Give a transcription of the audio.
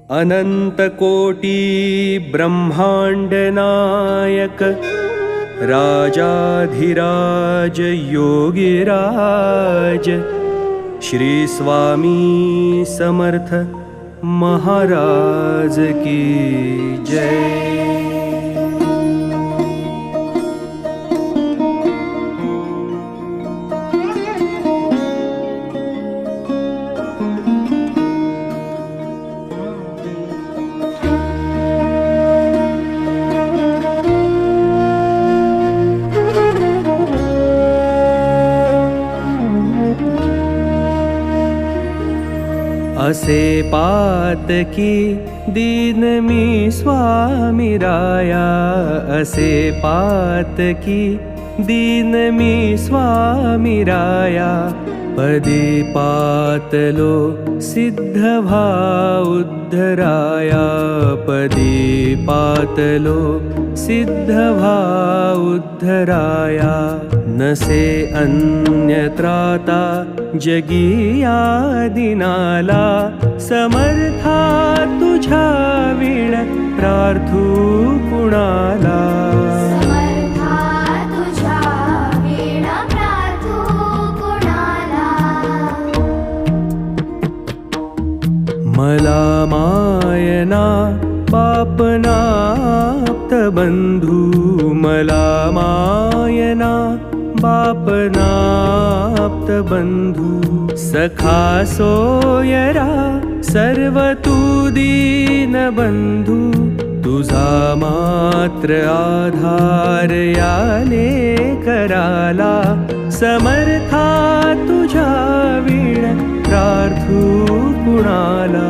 अनंतकोटी ब्रह्मांड नायक राजाधिराज योगिराज श्री स्वामी समर्थ महाराज की जय। असे पातकी दीन मी स्वामी राया, असे पातकी दीन मी स्वामी राया। पदी पातलो सिद्ध भा उद्धराया, पदी पातलो सिद्ध भा उद्धराया। नसे अन्यत्राता जगिया दिनाला, समर्था तुझ्या विण प्रार्थू कुणाला। मला मायना बापनाप्त बंधू, मला मायना बापनाप्त बंधू। सखा सोयरा सर्व तू दीन बंधू, तुझा मात्र आधार याले कराला। समर्था तुझ्या विण प्रार्थू कुणाला।